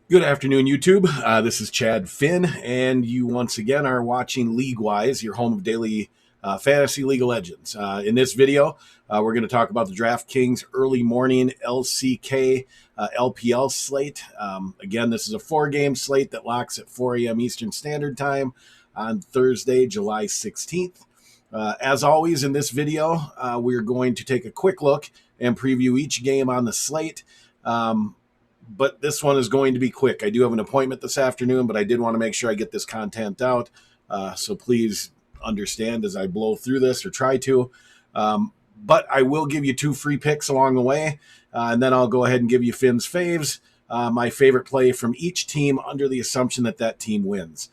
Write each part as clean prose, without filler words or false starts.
Good afternoon, YouTube. This is Chad Finn, and you once again are watching LeagueWise, your home of daily fantasy League of Legends. In this video, we're going to talk about the DraftKings early morning LCK LPL slate. Again, this is a 4-game slate that locks at 4 a.m. Eastern Standard Time on Thursday, July 16th. As always, in this video, we're going to take a quick look and preview each game on the slate. But this one is going to be quick. I do have an appointment this afternoon, but I did want to make sure I get this content out. So please understand as I blow through this or try to. But I will give you 2 free picks along the way. And then I'll go ahead and give you Finn's faves, my favorite play from each team under the assumption that that team wins.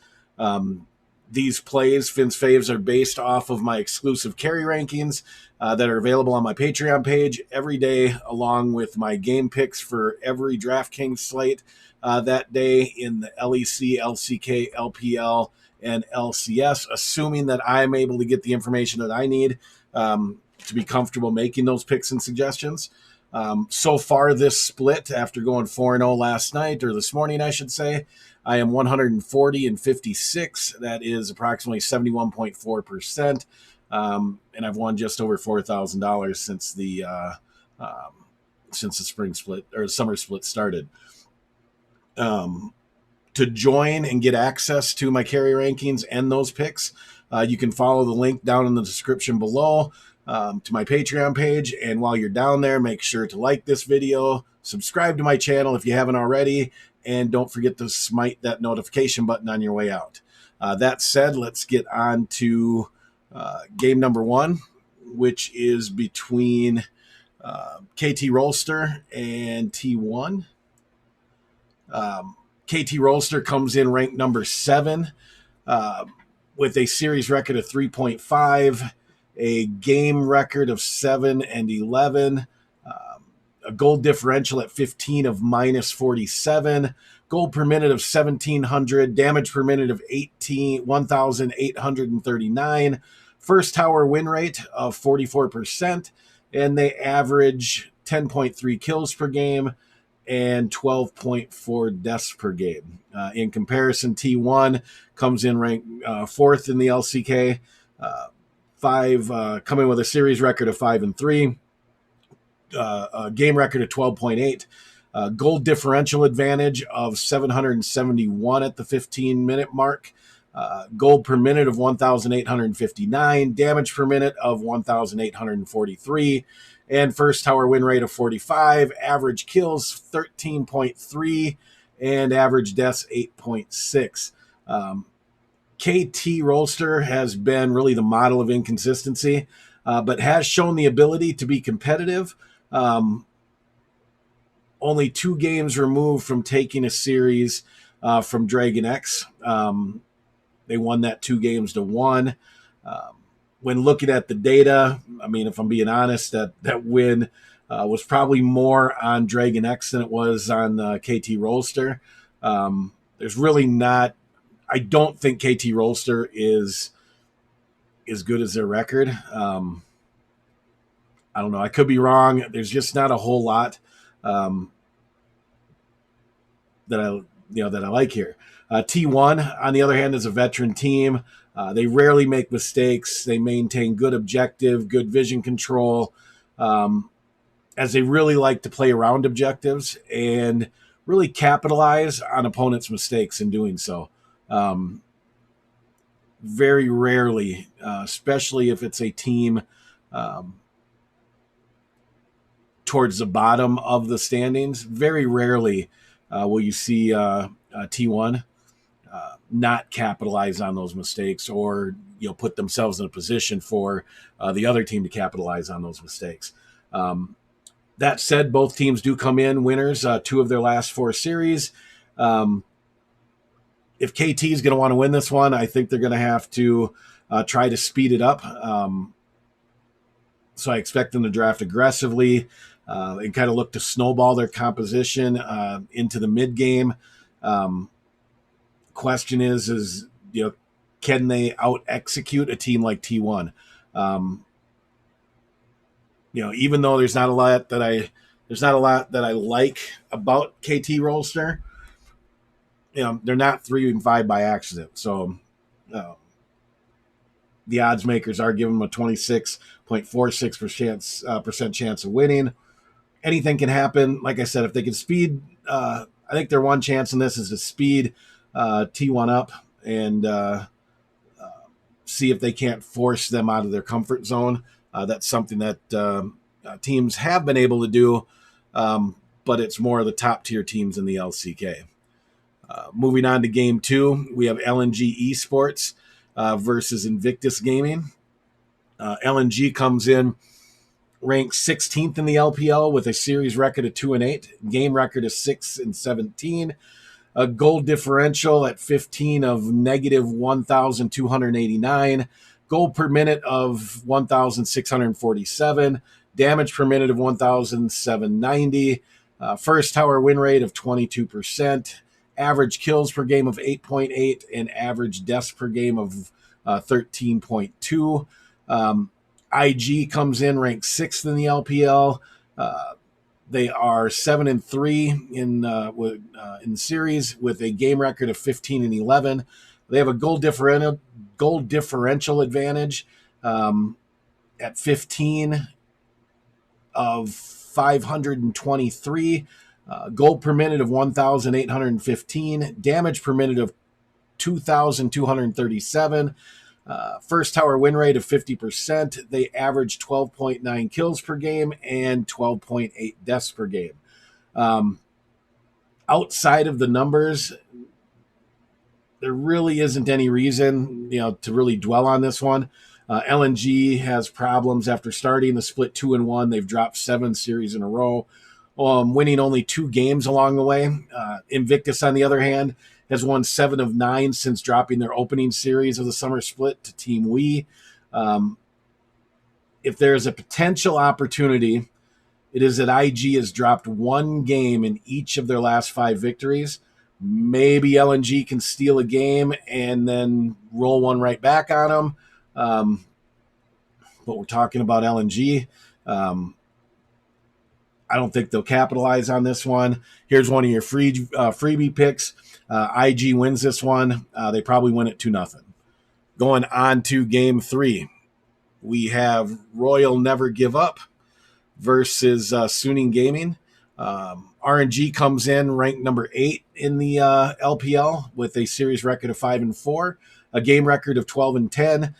These plays, Finn's faves, are based off of my exclusive carry rankings that are available on my Patreon page every day, along with my game picks for every DraftKings slate that day in the LEC, LCK, LPL, and LCS, assuming that I'm able to get the information that I need to be comfortable making those picks and suggestions. So far this split, after going 4-0 last night, or this morning, I should say, I am 140 and 56. That is approximately 71.4%. And I've won just over $4,000 since the spring split or summer split started. To join and get access to my carry rankings and those picks, you can follow the link down in the description below to my Patreon page. And while you're down there, make sure to like this video, subscribe to my channel if you haven't already, and don't forget to smite that notification button on your way out. That said, let's get on to game number 1, which is between KT Rolster and T1. KT Rolster comes in ranked number 7 with a series record of 3.5, a game record of 7-11, a gold differential at 15 of minus 47, gold per minute of 1,700, damage per minute of 1,839, first tower win rate of 44%, and they average 10.3 kills per game and 12.4 deaths per game. In comparison, T1 comes in ranked 4th in the LCK, coming with a series record of 5-3. A game record of 12.8, gold differential advantage of 771 at the 15-minute mark, gold per minute of 1,859, damage per minute of 1,843, and first tower win rate of 45, average kills 13.3, and average deaths 8.6. KT Rolster has been really the model of inconsistency, but has shown the ability to be competitive. Only 2 games removed from taking a series from Dragon X. They won that 2-1. When looking at the data, I mean, if I'm being honest, that win was probably more on Dragon X than it was on KT Rolster. There's really not, I don't think KT Rolster is as good as their record. I don't know. I could be wrong. There's just not a whole lot that I like here. T1, on the other hand, is a veteran team. They rarely make mistakes. They maintain good objective, good vision control, as they really like to play around objectives and really capitalize on opponents' mistakes in doing so. Very rarely, especially if it's a team towards the bottom of the standings, very rarely will you see T1 not capitalize on those mistakes or put themselves in a position for the other team to capitalize on those mistakes. That said, both teams do come in winners 2 of their last 4 series. If KT is going to want to win this one, I think they're going to have to try to speed it up. So I expect them to draft aggressively and kind of look to snowball their composition into the mid game. Question is can they out execute a team like T1? Even though there's not a lot that I like about KT Rolster, they're not 3 and 5 by accident. So the odds makers are giving them a 26.46% chance of winning. Anything can happen. Like I said, if they can speed, I think their one chance in this is to speed T1 up and see if they can't force them out of their comfort zone. That's something that teams have been able to do, but it's more of the top tier teams in the LCK. Moving on to game 2, we have LNG Esports versus Invictus Gaming. LNG comes in ranked 16th in the LPL with a series record of 2-8, game record of 6-17, a goal differential at 15 of negative 1,289, goal per minute of 1,647, damage per minute of 1,790, first tower win rate of 22%, average kills per game of 8.8, and average deaths per game of 13.2. IG comes in ranked 6th in the LPL. They are 7-3 in the series with a game record of 15-11. They have a goal differential advantage at 15 of 523, goal per minute of 1,815, damage per minute of 2,237. First tower win rate of 50%. They average 12.9 kills per game and 12.8 deaths per game. Outside of the numbers, there really isn't any reason, to really dwell on this one. LNG has problems after starting the split 2-1. They've dropped 7 series in a row, winning only 2 games along the way. Invictus, on the other hand, has won 7 of 9 since dropping their opening series of the summer split to Team Wii. If there's a potential opportunity, it is that IG has dropped 1 game in each of their last 5 victories. Maybe LNG can steal a game and then roll one right back on them. But we're talking about LNG. I don't think they'll capitalize on this one. Here's one of your freebie picks. IG wins this one. They probably win it 2-0. Going on to game 3, we have Royal Never Give Up versus Suning Gaming. RNG comes in ranked number 8 in the LPL with a series record of 5-4, a game record of 12-10,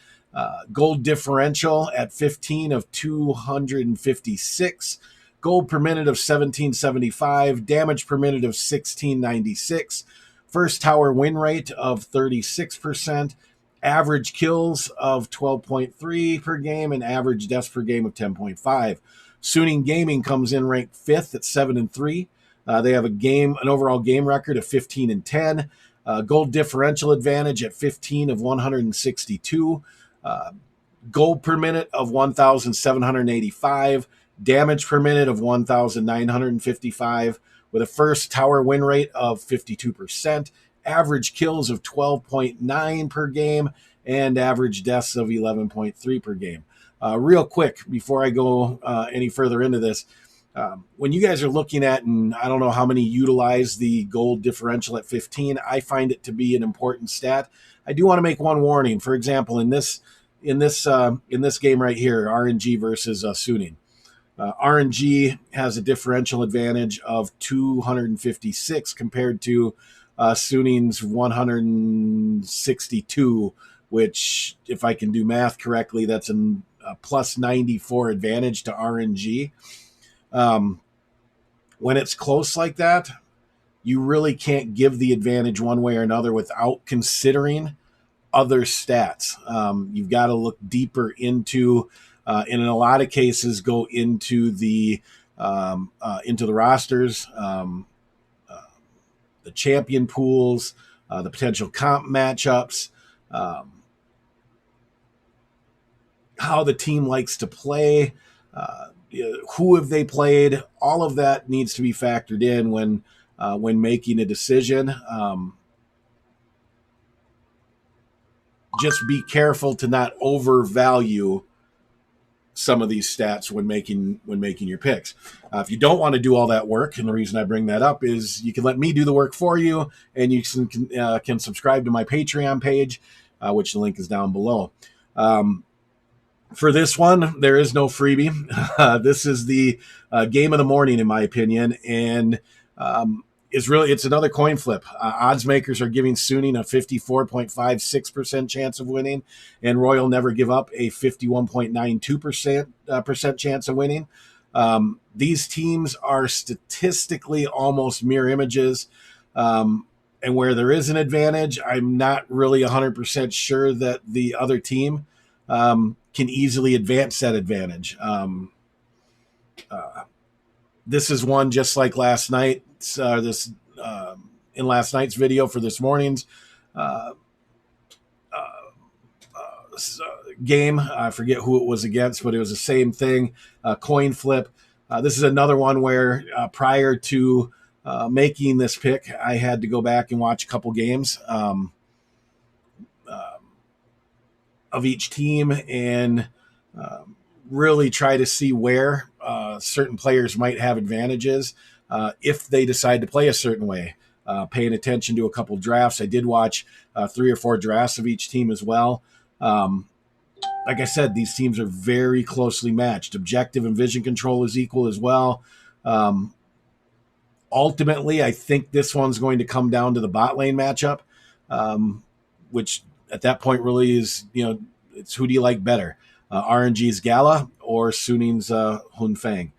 gold differential at 15 of 256, gold per minute of 1775, damage per minute of 1696, first tower win rate of 36%, average kills of 12.3 per game, and average deaths per game of 10.5. Suning Gaming comes in ranked 5th at 7-3. They have an overall game record of 15-10, gold differential advantage at 15 of 162, gold per minute of 1,785, damage per minute of 1,955, with a first tower win rate of 52%, average kills of 12.9 per game, and average deaths of 11.3 per game. Real quick, before I go any further into this, when you guys are looking at, and I don't know how many utilize the gold differential at 15, I find it to be an important stat. I do want to make one warning. For example, in this game right here, RNG versus Suning. RNG has a differential advantage of 256 compared to Suning's 162, which, if I can do math correctly, that's a plus 94 advantage to RNG. When it's close like that, you really can't give the advantage one way or another without considering other stats. You've got to look deeper into, and in a lot of cases, go into the rosters, the champion pools, the potential comp matchups, how the team likes to play, who have they played. All of that needs to be factored in when making a decision. Just be careful to not overvalue some of these stats when making your picks. If you don't want to do all that work, and the reason I bring that up is you can let me do the work for you, and you can subscribe to my Patreon page, which the link is down below. For this one, there is no freebie. This is the game of the morning, in my opinion, and it's another coin flip. Odds makers are giving Suning a 54.56% chance of winning, and Royal Never Give Up a 51.92% chance of winning. These teams are statistically almost mirror images, and where there is an advantage, I'm not really 100% sure that the other team can easily advance that advantage. This is one just like last night. In last night's video for this morning's game. I forget who it was against, but it was the same thing. Coin flip. This is another one where prior to making this pick, I had to go back and watch a couple games of each team and really try to see where certain players might have advantages if they decide to play a certain way. Paying attention to a couple drafts. I did watch 3 or 4 drafts of each team as well. Like I said, these teams are very closely matched. Objective and vision control is equal as well. Ultimately, I think this one's going to come down to the bot lane matchup, which at that point really is, it's who do you like better, RNG's Gala or Suning's Hun Fang.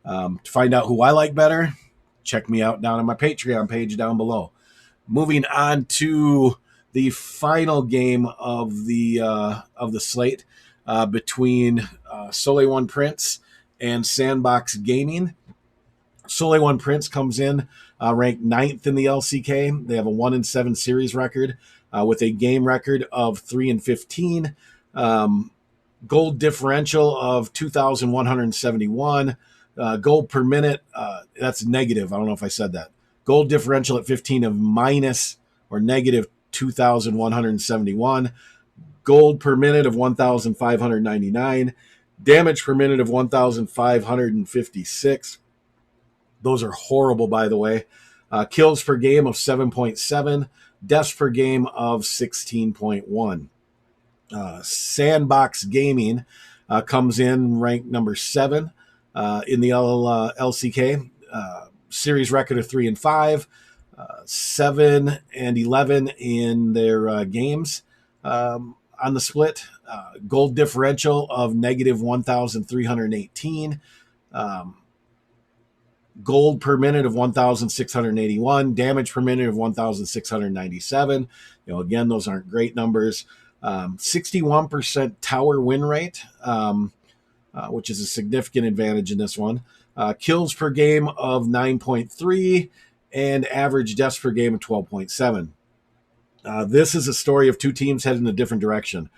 To find out who I like better, check me out down on my Patreon page down below. Moving on to the final game of the slate between Soleil One Prince and Sandbox Gaming. Soleil One Prince comes in ranked 9th in the LCK. They have a 1-7 series record with a game record of 3-15. Gold differential of 2,171. Gold per minute, that's negative. I don't know if I said that. Gold differential at 15 of minus or negative 2,171. Gold per minute of 1,599. Damage per minute of 1,556. Those are horrible, by the way. Kills per game of 7.7. Deaths per game of 16.1. Sandbox Gaming comes in ranked number 7 in the LCK. Series record of 3-5. 7-11 in their games on the split. Gold differential of negative 1,318. Gold per minute of 1,681. Damage per minute of 1,697. Again, those aren't great numbers. 61% tower win rate, which is a significant advantage in this one. Kills per game of 9.3 and average deaths per game of 12.7. This is a story of 2 teams heading in a different direction.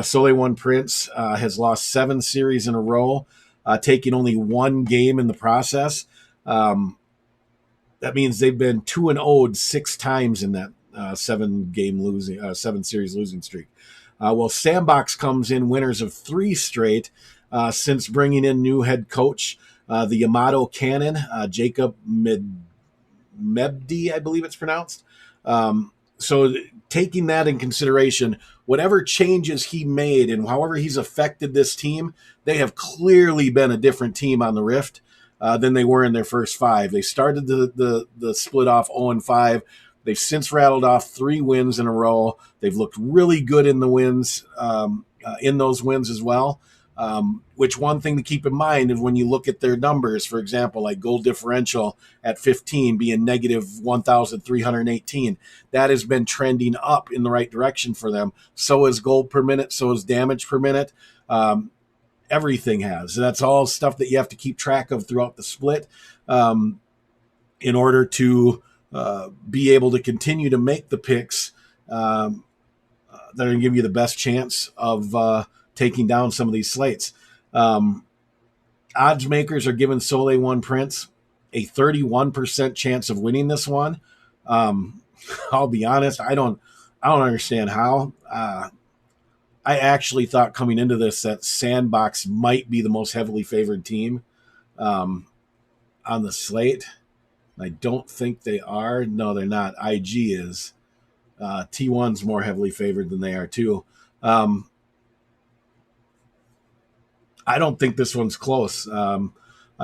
Soleil One Prince has lost 7 series in a row, taking only 1 game in the process. That means they've been 2-0'd 6 times in that 7 series losing streak. Well, Sandbox comes in winners of 3 straight since bringing in new head coach, the Yamato Cannon, Jacob Mebdi, I believe it's pronounced. So taking that in consideration, whatever changes he made and however he's affected this team, they have clearly been a different team on the Rift than they were in their first 5. They started the split off 0-5. They've since rattled off 3 wins in a row. They've looked really good in the wins, in those wins as well. Which one thing to keep in mind is when you look at their numbers, for example, like goal differential at 15 being negative 1,318, that has been trending up in the right direction for them. So is gold per minute. So is damage per minute. Everything has. That's all stuff that you have to keep track of throughout the split in order to be able to continue to make the picks that are going to give you the best chance of taking down some of these slates. Odds makers are giving Soleil One Prince a 31% chance of winning this one. I'll be honest, I don't understand how. I actually thought coming into this that Sandbox might be the most heavily favored team on the slate. I don't think they are. No, they're not. IG is. T1's more heavily favored than they are too. I don't think this one's close.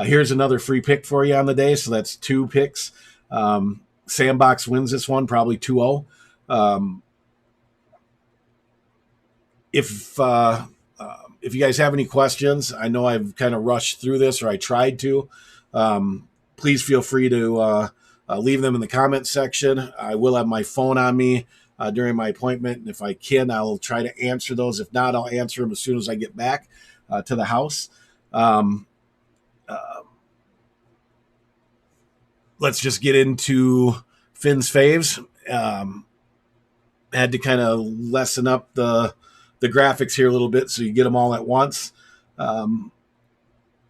Here's another free pick for you on the day. So that's 2 picks. Sandbox wins this one, probably 2-0. If you guys have any questions, I know I've kind of rushed through this, or I tried to. Please feel free to leave them in the comment section. I will have my phone on me during my appointment, and if I can, I'll try to answer those. If not, I'll answer them as soon as I get back to the house. Let's just get into Finn's faves. Had to kind of lessen up the graphics here a little bit so you get them all at once.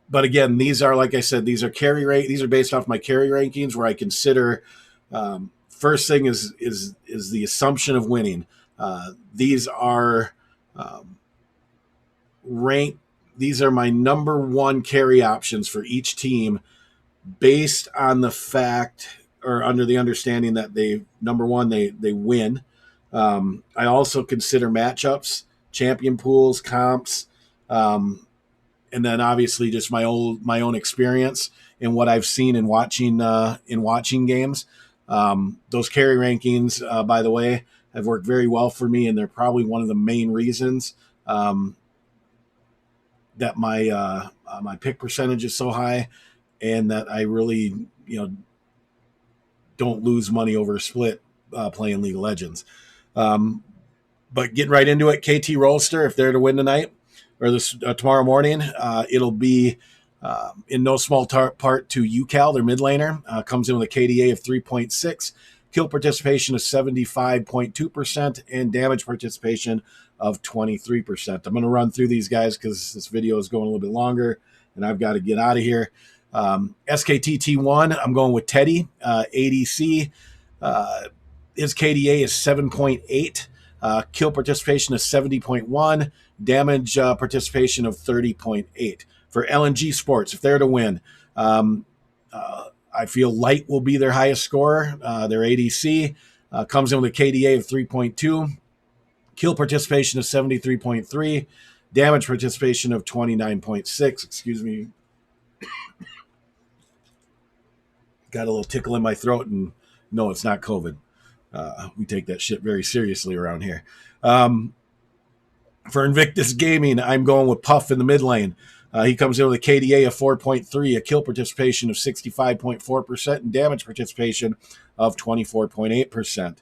But again, these are, like I said, these are carry rate. These are based off my carry rankings, where I consider first thing is the assumption of winning. These are ranked. These are my number 1 carry options for each team, based on the fact, or under the understanding that they win. I also consider matchups, champion pools, comps, and then obviously just my own experience and what I've seen in watching games. Those carry rankings, by the way, have worked very well for me, and they're probably one of the main reasons that my pick percentage is so high, and that I really don't lose money over a split playing League of Legends. But getting right into it, KT Rolster, if they're to win tonight or this tomorrow morning, it'll be in no small part to UCal, their mid laner. Comes in with a KDA of 3.6, kill participation of 75.2%, and damage participation of 23%. I'm going to run through these guys because this video is going a little bit longer, and I've got to get out of here. SKTT1, I'm going with Teddy, ADC. His KDA is 7.8. Kill participation is 70.1. Damage participation of 30.8. For LNG Sports, if they're to win, I feel Light will be their highest scorer. Their ADC comes in with a KDA of 3.2. Kill participation of 73.3. Damage participation of 29.6. Excuse me. Got a little tickle in my throat, and no, it's not COVID. We take that shit very seriously around here. For Invictus Gaming, I'm going with Puff in the mid lane. He comes in with a KDA of 4.3, a kill participation of 65.4%, and damage participation of 24.8%.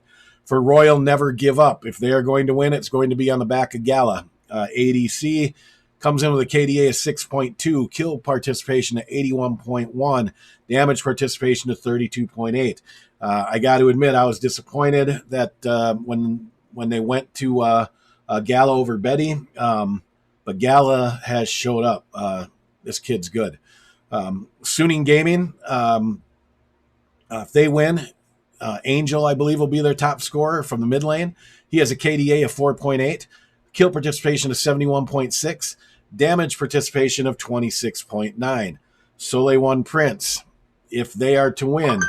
For Royal Never Give Up, if they are going to win, it's going to be on the back of Gala. ADC comes in with a KDA of 6.2, kill participation of 81.1, damage participation of 32.8. I got to admit, I was disappointed that when they went to Gala over Betty, but Gala has showed up. This kid's good. Suning Gaming, if they win, Angel, I believe, will be their top scorer from the mid lane. He has a KDA of 4.8, kill participation of 71.6, damage participation of 26.9. Soleil One Prince, if they are to win,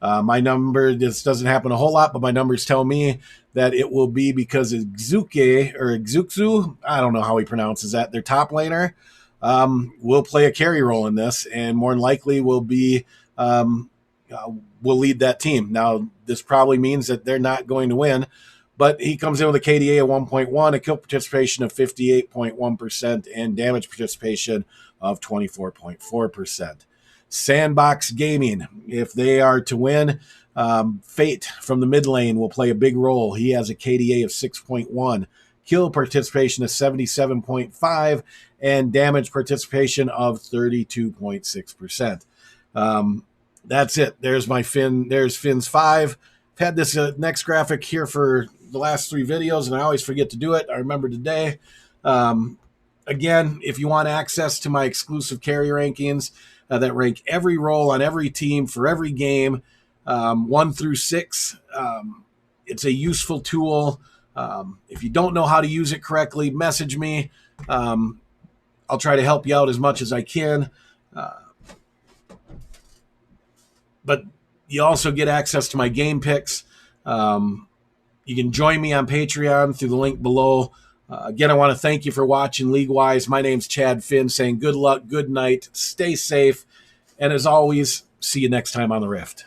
my number, this doesn't happen a whole lot, but my numbers tell me that it will be because Xukzu, I don't know how he pronounces that, their top laner, will play a carry role in this, and more than likely will be will lead that team. Now, this probably means that they're not going to win, but he comes in with a KDA of 1.1, a kill participation of 58.1%, and damage participation of 24.4%. Sandbox Gaming, if they are to win, Fate from the mid lane will play a big role. He has a KDA of 6.1, kill participation of 77.5, and damage participation of 32.6%. That's it. There's my Finn. There's Finn's 5. I've had this next graphic here for the last 3 videos, and I always forget to do it. I remember today. Again, if you want access to my exclusive carry rankings that rank every role on every team for every game, 1 through 6, it's a useful tool If you don't know how to use it correctly, message me. I'll try to help you out as much as I can. But you also get access to my game picks. You can join me on Patreon through the link below. Again, I want to thank you for watching LeagueWise. My name's Chad Finn, saying good luck, good night, stay safe, and as always, see you next time on the Rift.